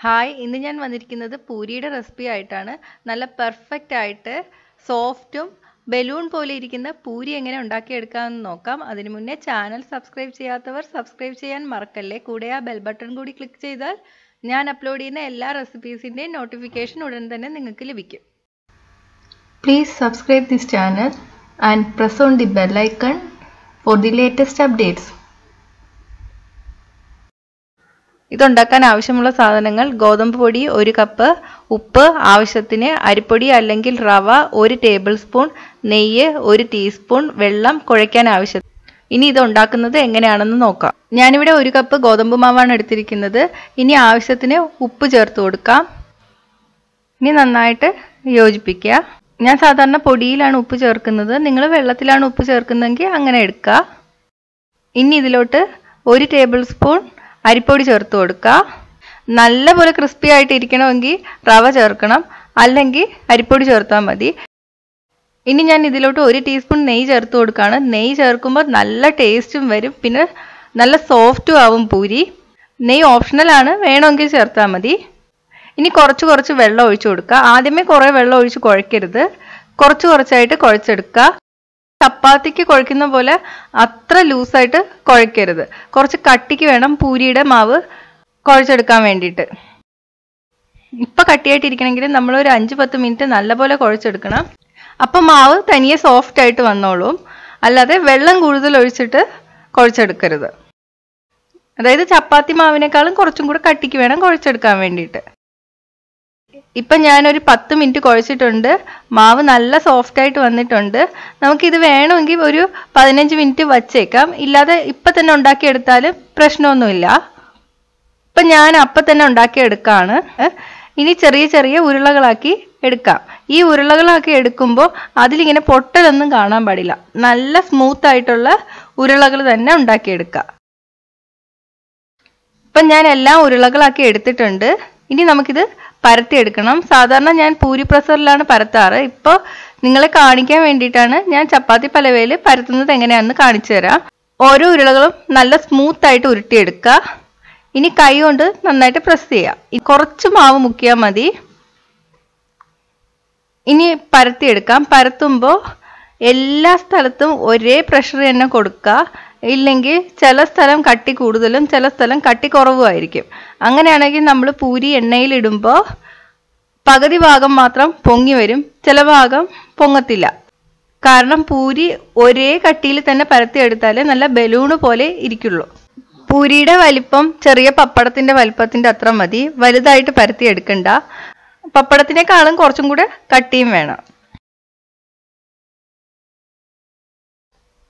Hi, ഇന്ന് ഞാൻ വന്നിരിക്കുന്നത് പൂരിയുടെ റെസിപ്പി ആയിട്ടാണ്. നല്ല പെർഫെക്റ്റ് ആയിട്ട് സോഫ്റ്റും ബലൂൺ പോലെ ഇരിക്കുന്ന പൂരി എങ്ങനെ ഉണ്ടാക്കിയെടുക്കാമെന്ന് നോക്കാം. അതിനു മുന്നേ ചാനൽ സബ്സ്ക്രൈബ് ചെയ്യാത്തവർ സബ്സ്ക്രൈബ് ചെയ്യാൻ മറക്കല്ലേ. കൂടെ ആ ബെൽ ബട്ടൺ കൂടി ക്ലിക്ക് ചെയ്താൽ ഞാൻ അപ്ലോഡ് ചെയ്യുന്ന എല്ലാ റെസിപ്പീസിൻ്റെയും നോട്ടിഫിക്കേഷൻ ഉടൻ തന്നെ നിങ്ങൾക്ക് ലഭിക്കും. Please subscribe this channel and press on the bell icon for the latest updates. ഇതുണ്ടാക്കാൻ ആവശ്യമുള്ള സാധനങ്ങൾ: ഗോതമ്പ് പൊടി 1 കപ്പ്, ഉപ്പ് ആവശ്യത്തിന്, അരിപ്പൊടി അല്ലെങ്കിൽ റവ 1 ടേബിൾ സ്പൂൺ, നെയ്യ് 1 ടീസ്പൂൺ, വെള്ളം കുഴയ്ക്കാൻ ആവശ്യം. ഇനി ഇത് ഉണ്ടാക്കുന്നത് എങ്ങനെയാണെന്ന് നോക്കാം. ഞാനിവിടെ 1 കപ്പ് ഗോതമ്പ് മാവാണ് എടുത്തിരിക്കുന്നത്. ഇനി ആവശ്യത്തിന് ഉപ്പ് ചേർത്ത് കൊടുക്കാം. ഇനി നന്നായിട്ട് യോജിപ്പിക്കുക. ഞാൻ സാധാരണ പൊടിയിലാണ് ഉപ്പ് ചേർക്കുന്നത്. നിങ്ങൾ വെള്ളത്തിലാണ് ഉപ്പ് ചേർക്കുന്നതെങ്കിൽ അങ്ങനെ എടുക്കുക. ഇനി ഇതിലോട്ട് 1 ടേബിൾ സ്പൂൺ അരിപ്പൊടി ചേർത്ത് കൊടുക്കുക. നല്ലപോലെ ക്രിസ്പി ആയിട്ട് ഇരിക്കണമെങ്കിൽ റവ ചേർക്കണം, അല്ലെങ്കിൽ അരിപ്പൊടി ചേർത്താൽ മതി. ഇനി ഞാൻ ഇതിലോട്ട് 1 ടീസ്പൂൺ നെയ്യ് ചേർത്ത് കൊടുക്കുകയാണ്. നെയ്യ് ചേർക്കുമ്പോൾ നല്ല ടേസ്റ്റും വരും, പിന്നെ നല്ല സോഫ്റ്റും ആവും പൂരി. നെയ്യ് ഓപ്ഷണലാണ്, വേണമെങ്കിൽ ചേർത്താൽ മതി. ഇനി കുറച്ച് വെള്ളം ഒഴിച്ചു കൊടുക്കുക. ആദ്യമേ കുറേ വെള്ളം ഒഴിച്ച് കുഴയ്ക്കരുത്, കുറച്ചായിട്ട് കുഴച്ചെടുക്കുക. ചപ്പാത്തിക്ക് കുഴയ്ക്കുന്ന പോലെ അത്ര ലൂസായിട്ട് കുഴയ്ക്കരുത്. കുറച്ച് കട്ടിക്ക് വേണം പൂരിയുടെ മാവ് കുഴച്ചെടുക്കാൻ വേണ്ടിയിട്ട്. ഇപ്പം കട്ടിയായിട്ടിരിക്കണമെങ്കിൽ നമ്മൾ ഒരു 5-10 മിനിറ്റ് നല്ലപോലെ കുഴച്ചെടുക്കണം. അപ്പം മാവ് തനിയെ സോഫ്റ്റ് ആയിട്ട് വന്നോളും. അല്ലാതെ വെള്ളം കൂടുതൽ ഒഴിച്ചിട്ട് കുഴച്ചെടുക്കരുത്. അതായത് ചപ്പാത്തി മാവിനേക്കാളും കുറച്ചും കൂടെ കട്ടിക്ക് വേണം കുഴച്ചെടുക്കാൻ വേണ്ടിയിട്ട്. ഇപ്പം ഞാനൊരു 10 മിനിറ്റ് കുഴച്ചിട്ടുണ്ട്. മാവ് നല്ല സോഫ്റ്റ് ആയിട്ട് വന്നിട്ടുണ്ട്. നമുക്കിത് വേണമെങ്കിൽ ഒരു 15 മിനിറ്റ് വച്ചേക്കാം. ഇല്ലാതെ ഇപ്പം തന്നെ ഉണ്ടാക്കിയെടുത്താലും പ്രശ്നമൊന്നുമില്ല. ഇപ്പം ഞാൻ അപ്പം തന്നെ ഉണ്ടാക്കിയെടുക്കുകയാണ്. ഇനി ചെറിയ ഉരുളകളാക്കി എടുക്കാം. ഈ ഉരുളകളാക്കി എടുക്കുമ്പോൾ അതിലിങ്ങനെ പൊട്ടലൊന്നും കാണാൻ പാടില്ല. നല്ല സ്മൂത്ത് ആയിട്ടുള്ള ഉരുളകൾ തന്നെ ഉണ്ടാക്കിയെടുക്കുക. ഇപ്പം ഞാൻ എല്ലാം ഉരുളകളാക്കി എടുത്തിട്ടുണ്ട്. ഇനി നമുക്കിത് പരത്തിയെടുക്കണം. സാധാരണ ഞാൻ പൂരി പ്രസറിലാണ് പരത്താറ്. ഇപ്പോൾ നിങ്ങളെ കാണിക്കാൻ വേണ്ടിയിട്ടാണ് ഞാൻ ചപ്പാത്തി പലവയിൽ പരത്തുന്നത് എങ്ങനെയാണെന്ന് കാണിച്ചു തരാം. ഓരോ ഉരുളകളും നല്ല സ്മൂത്ത് ആയിട്ട് ഉരുട്ടിയെടുക്കുക. ഇനി കൈ കൊണ്ട് നന്നായിട്ട് പ്രസ് ചെയ്യുക. കുറച്ച് മാവ് മുക്കിയാൽ മതി. ഇനി പരത്തിയെടുക്കാം. പരത്തുമ്പോൾ എല്ലാ സ്ഥലത്തും ഒരേ പ്രഷർ തന്നെ കൊടുക്കുക. ഇല്ലെങ്കിൽ ചില സ്ഥലം കട്ടി കൂടുതലും ചില സ്ഥലം കട്ടി കുറവുമായിരിക്കും. അങ്ങനെയാണെങ്കിൽ നമ്മൾ പൂരി എണ്ണയിലിടുമ്പോൾ പകുതി ഭാഗം മാത്രം പൊങ്ങി വരും, ചില ഭാഗം പൊങ്ങത്തില്ല. കാരണം പൂരി ഒരേ കട്ടിയിൽ തന്നെ പരത്തിയെടുത്താലേ നല്ല ബലൂണ് പോലെ ഇരിക്കുള്ളൂ. പൂരിയുടെ വലിപ്പം ചെറിയ പപ്പടത്തിൻ്റെ വലിപ്പത്തിൻ്റെ അത്ര മതി. വലുതായിട്ട് പരത്തിയെടുക്കണ്ട. പപ്പടത്തിനേക്കാളും കുറച്ചും കൂടെ കട്ടിയും വേണം.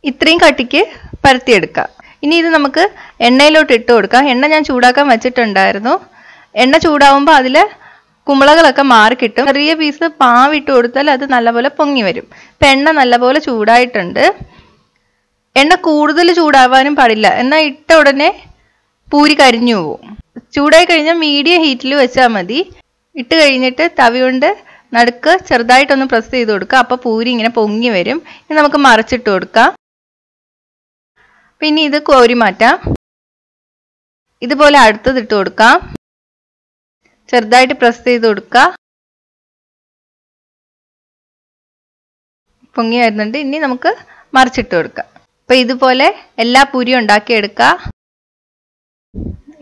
ഇത്രയും കട്ടിക്ക് പരത്തിയെടുക്കുക. ഇനി ഇത് നമുക്ക് എണ്ണയിലോട്ട് ഇട്ട് കൊടുക്കാം. എണ്ണ ഞാൻ ചൂടാക്കാൻ വെച്ചിട്ടുണ്ടായിരുന്നു. എണ്ണ ചൂടാവുമ്പോൾ അതിൽ കുമ്പളകളൊക്കെ മാറി കിട്ടും. ചെറിയ പീസ് പാവിട്ട് കൊടുത്താൽ അത് നല്ലപോലെ പൊങ്ങി വരും. ഇപ്പം എണ്ണ നല്ലപോലെ ചൂടായിട്ടുണ്ട്. എണ്ണ കൂടുതൽ ചൂടാവാനും പാടില്ല, എന്നാൽ ഇട്ട ഉടനെ പൂരി കരിഞ്ഞു പോവും. ചൂടായി കഴിഞ്ഞാൽ മീഡിയം ഹീറ്റിൽ വെച്ചാൽ മതി. ഇട്ട് കഴിഞ്ഞിട്ട് തവി കൊണ്ട് നടുക്ക് ചെറുതായിട്ടൊന്ന് പ്രസ് ചെയ്ത് കൊടുക്കുക. അപ്പോൾ പൂരി ഇങ്ങനെ പൊങ്ങി വരും. ഇനി നമുക്ക് മറിച്ചിട്ട് കൊടുക്കാം. പിന്നെ ഇത് കോരി മാറ്റാം. ഇതുപോലെ അടുത്തത് ഇട്ട് കൊടുക്കാം. ചെറുതായിട്ട് പ്രസ് ചെയ്ത് കൊടുക്കുക. പൊങ്ങി വരുന്നുണ്ട്. ഇനി നമുക്ക് മറിച്ചിട്ട് കൊടുക്കാം. അപ്പോൾ ഇതുപോലെ എല്ലാ പൂരിയും ഉണ്ടാക്കിയെടുക്കുക.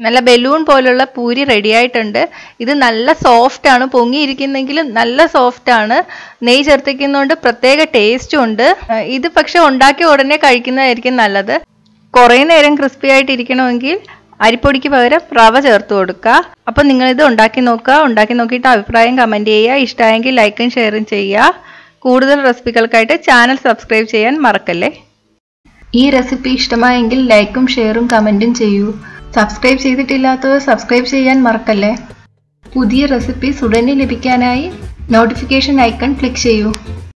നല്ല ബലൂൺ പോലുള്ള പൂരി റെഡി ആയിട്ടുണ്ട്. ഇത് നല്ല സോഫ്റ്റ് ആണ്, പൊങ്ങിയിരിക്കുന്നെങ്കിലും നല്ല സോഫ്റ്റ് ആണ്. നെയ്യ് ചേർത്തിക്കുന്നതുകൊണ്ട് പ്രത്യേക ടേസ്റ്റും ഉണ്ട്. ഇത് പക്ഷെ ഉണ്ടാക്കിയ ഉടനെ കഴിക്കുന്നതായിരിക്കും നല്ലത്. കുറേ നേരം ക്രിസ്പി ആയിട്ട് ഇരിക്കണമെങ്കിൽ അരിപ്പൊടിക്ക് പകരം റവ ചേർത്ത് കൊടുക്കുക. അപ്പം നിങ്ങളിത് ഉണ്ടാക്കി നോക്കുക. ഉണ്ടാക്കി നോക്കിയിട്ട് അഭിപ്രായം കമൻറ്റ് ചെയ്യുക. ഇഷ്ടമായെങ്കിൽ ലൈക്കും ഷെയറും ചെയ്യുക. കൂടുതൽ റെസിപ്പികൾക്കായിട്ട് ചാനൽ സബ്സ്ക്രൈബ് ചെയ്യാൻ മറക്കല്ലേ. ഈ റെസിപ്പി ഇഷ്ടമായെങ്കിൽ ലൈക്കും ഷെയറും കമൻറ്റും ചെയ്യൂ. സബ്സ്ക്രൈബ് ചെയ്തിട്ടില്ലാത്തവർ സബ്സ്ക്രൈബ് ചെയ്യാൻ മറക്കല്ലേ. പുതിയ റെസിപ്പീസ് ഉടനെ ലഭിക്കാനായി നോട്ടിഫിക്കേഷൻ ഐക്കൺ ക്ലിക്ക് ചെയ്യൂ.